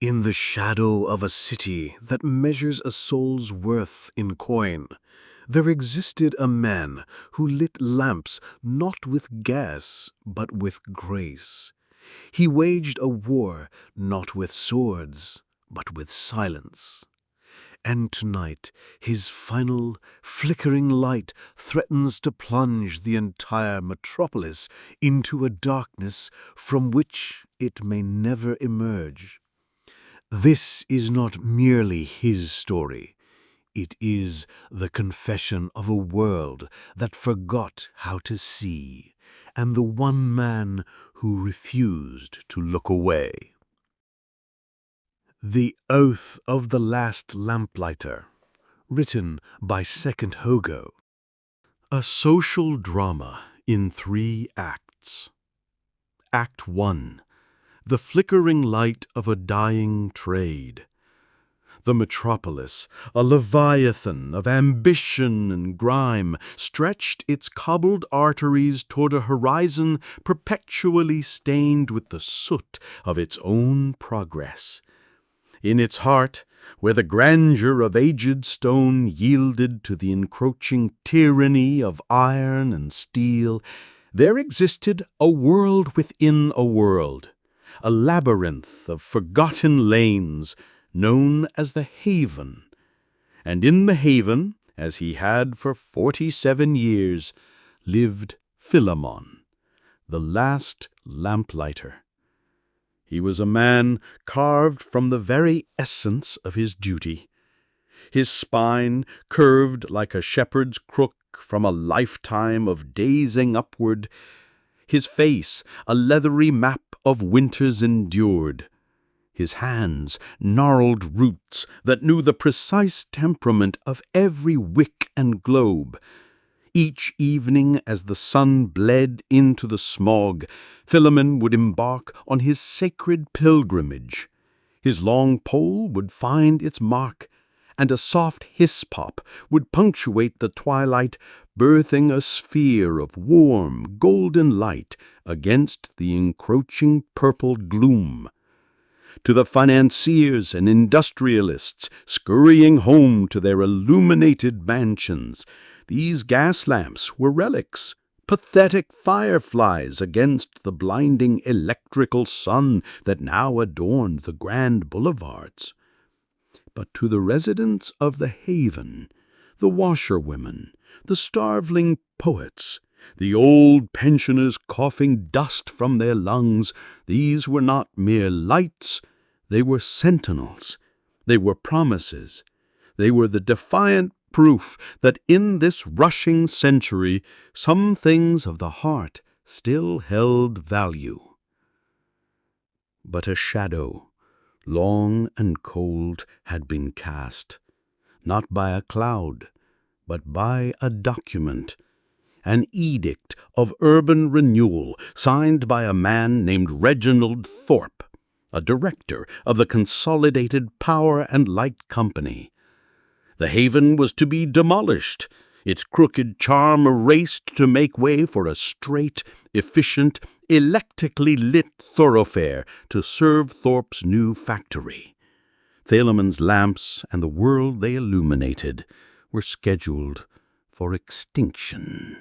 In the shadow of a city that measures a soul's worth in coin, there existed a man who lit lamps not with gas, but with grace. He waged a war not with swords, but with silence. And tonight, his final, flickering light threatens to plunge the entire metropolis into a darkness from which it may never emerge. This is not merely his story. It is the confession of a world that forgot how to see, and the one man who refused to look away. The Oath of the Last Lamplighter, written by Second Hogo. A social drama in 3 acts. Act 1. The flickering light of a dying trade. The metropolis, a leviathan of ambition and grime, stretched its cobbled arteries toward a horizon perpetually stained with the soot of its own progress. In its heart, where the grandeur of aged stone yielded to the encroaching tyranny of iron and steel, there existed a world within a world, a labyrinth of forgotten lanes known as the Haven. And in the Haven, as he had for 47 years, lived Philemon, the last lamplighter. He was a man carved from the very essence of his duty. His spine curved like a shepherd's crook from a lifetime of dazing upward, his face a leathery map of winters endured, his hands gnarled roots that knew the precise temperament of every wick and globe. Each evening, as the sun bled into the smog, Philemon would embark on his sacred pilgrimage. His long pole would find its mark, and a soft hiss-pop would punctuate the twilight, birthing a sphere of warm, golden light against the encroaching purple gloom. To the financiers and industrialists scurrying home to their illuminated mansions, these gas lamps were relics, pathetic fireflies against the blinding electrical sun that now adorned the grand boulevards. But to the residents of the Haven, the washerwomen, the starveling poets, the old pensioners coughing dust from their lungs, these were not mere lights, they were sentinels, they were promises, they were the defiant proof that in this rushing century some things of the heart still held value. But a shadow, long and cold, had been cast, not by a cloud, but by a document, an edict of urban renewal signed by a man named Reginald Thorpe, a director of the Consolidated Power and Light Company. The Haven was to be demolished, its crooked charm erased to make way for a straight, efficient, electrically lit thoroughfare to serve Thorpe's new factory. Philemon's lamps and the world they illuminated were scheduled for extinction.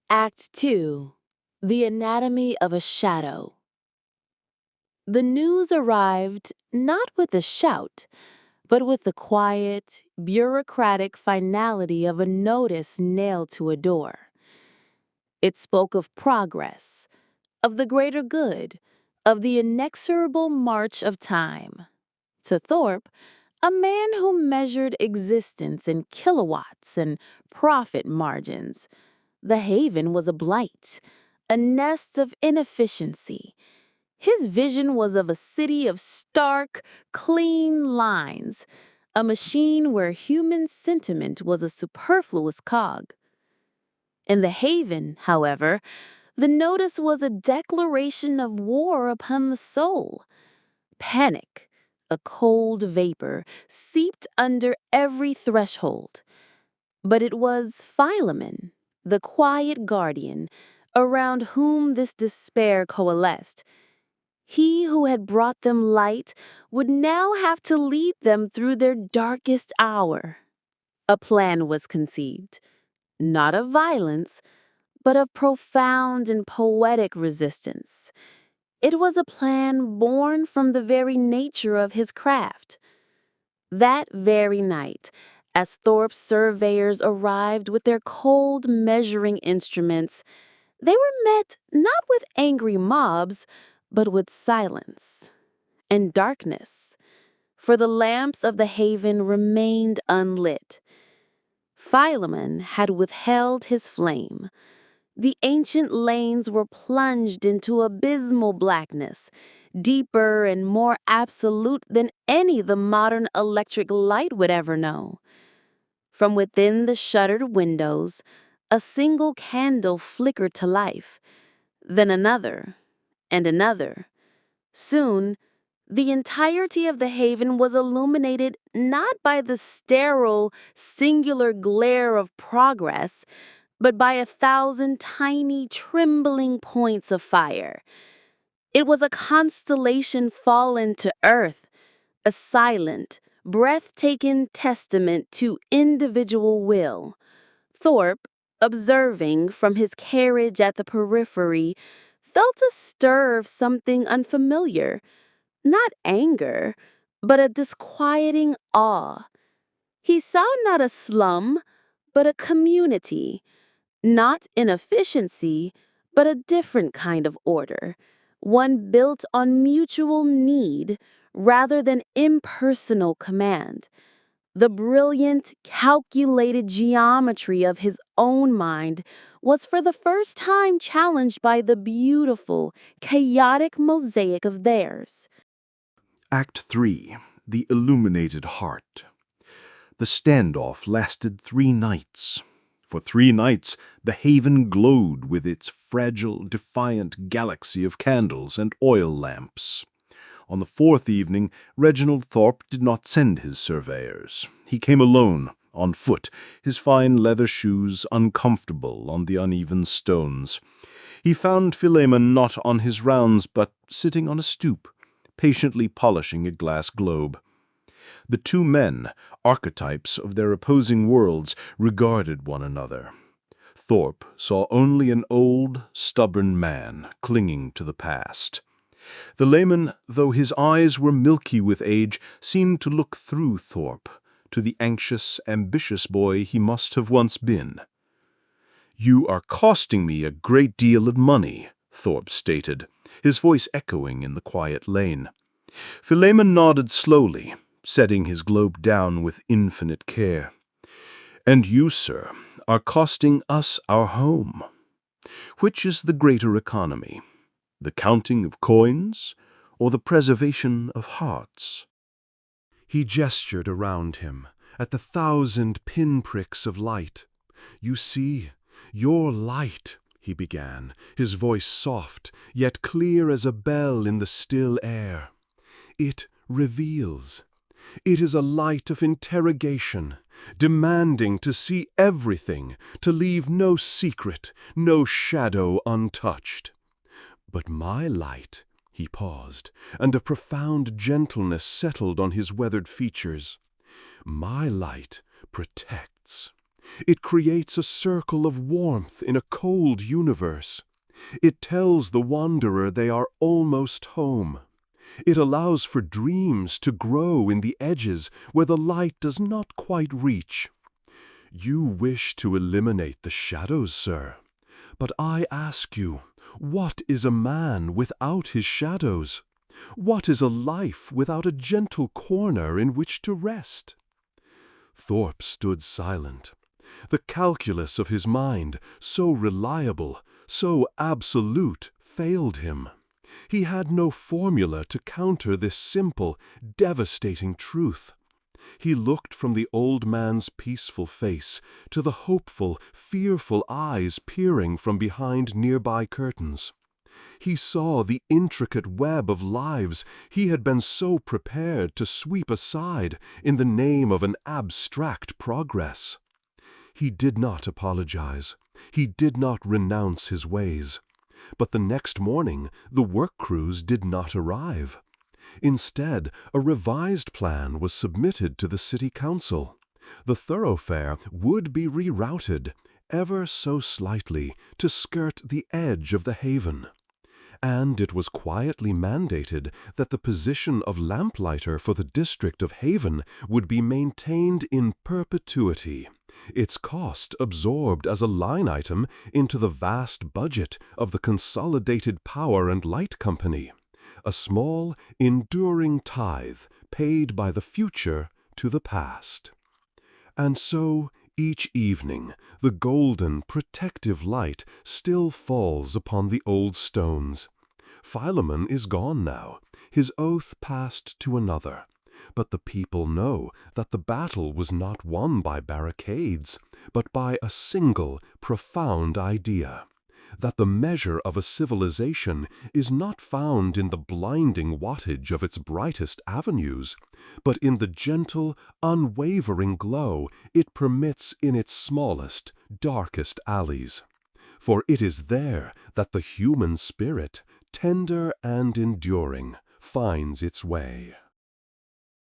Act 2. The Anatomy of a Shadow. The news arrived not with a shout, but with the quiet, bureaucratic finality of a notice nailed to a door. It spoke of progress, of the greater good, of the inexorable march of time. To Thorpe, a man who measured existence in kilowatts and profit margins, the Haven was a blight, a nest of inefficiency. His vision was of a city of stark, clean lines, a machine where human sentiment was a superfluous cog. In the Haven, however, the notice was a declaration of war upon the soul. Panic, a cold vapor, seeped under every threshold. But it was Philemon, the quiet guardian, around whom this despair coalesced. He who had brought them light would now have to lead them through their darkest hour. A plan was conceived, not of violence, but of profound and poetic resistance. It was a plan born from the very nature of his craft. That very night, as Thorpe's surveyors arrived with their cold measuring instruments, they were met not with angry mobs, but with silence and darkness, for the lamps of the haven remained unlit. Philemon had withheld his flame. The ancient lanes were plunged into abysmal blackness, deeper and more absolute than any the modern electric light would ever know. From within the shuttered windows, a single candle flickered to life, then another, and another. Soon, the entirety of the haven was illuminated not by the sterile, singular glare of progress, but by 1,000 tiny, trembling points of fire. It was a constellation fallen to earth, a silent, breathtaking testament to individual will. Thorpe, observing from his carriage at the periphery, felt a stir of something unfamiliar. Not anger, but a disquieting awe. He saw not a slum, but a community. Not inefficiency, but a different kind of order. One built on mutual need rather than impersonal command. The brilliant, calculated geometry of his own mind was for the first time challenged by the beautiful, chaotic mosaic of theirs. Act 3. The Illuminated Heart. The standoff lasted 3 nights. For 3 nights, the haven glowed with its fragile, defiant galaxy of candles and oil lamps. On the 4th evening, Reginald Thorpe did not send his surveyors. He came alone, on foot, his fine leather shoes uncomfortable on the uneven stones. He found Philemon not on his rounds, but sitting on a stoop, patiently polishing a glass globe. The 2 men, archetypes of their opposing worlds, regarded one another. Thorpe saw only an old, stubborn man clinging to the past. The layman, though his eyes were milky with age, seemed to look through Thorpe, to the anxious, ambitious boy he must have once been. "You are costing me a great deal of money," Thorpe stated, his voice echoing in the quiet lane. Philemon nodded slowly, setting his globe down with infinite care. "And you, sir, are costing us our home. Which is the greater economy, the counting of coins or the preservation of hearts?" He gestured around him at the 1,000 pinpricks of light. "You see, your light," he began, his voice soft, yet clear as a bell in the still air. "It reveals. It is a light of interrogation, demanding to see everything, to leave no secret, no shadow untouched. But my light," he paused, and a profound gentleness settled on his weathered features. "My light protects. It creates a circle of warmth in a cold universe. It tells the wanderer they are almost home. It allows for dreams to grow in the edges where the light does not quite reach. You wish to eliminate the shadows, sir. But I ask you, what is a man without his shadows? What is a life without a gentle corner in which to rest?" Thorpe stood silent. The calculus of his mind, so reliable, so absolute, failed him. He had no formula to counter this simple, devastating truth. He looked from the old man's peaceful face to the hopeful, fearful eyes peering from behind nearby curtains. He saw the intricate web of lives he had been so prepared to sweep aside in the name of an abstract progress. He did not apologize. He did not renounce his ways. But the next morning, the work crews did not arrive. Instead, a revised plan was submitted to the city council. The thoroughfare would be rerouted, ever so slightly, to skirt the edge of the haven. And it was quietly mandated that the position of lamplighter for the district of Haven would be maintained in perpetuity, its cost absorbed as a line item into the vast budget of the Consolidated Power and Light Company, a small, enduring tithe paid by the future to the past. And so, each evening, the golden, protective light still falls upon the old stones. Philemon is gone now, his oath passed to another. But the people know that the battle was not won by barricades, but by a single, profound idea. That the measure of a civilization is not found in the blinding wattage of its brightest avenues, but in the gentle, unwavering glow it permits in its smallest, darkest alleys. For it is there that the human spirit, tender and enduring, finds its way.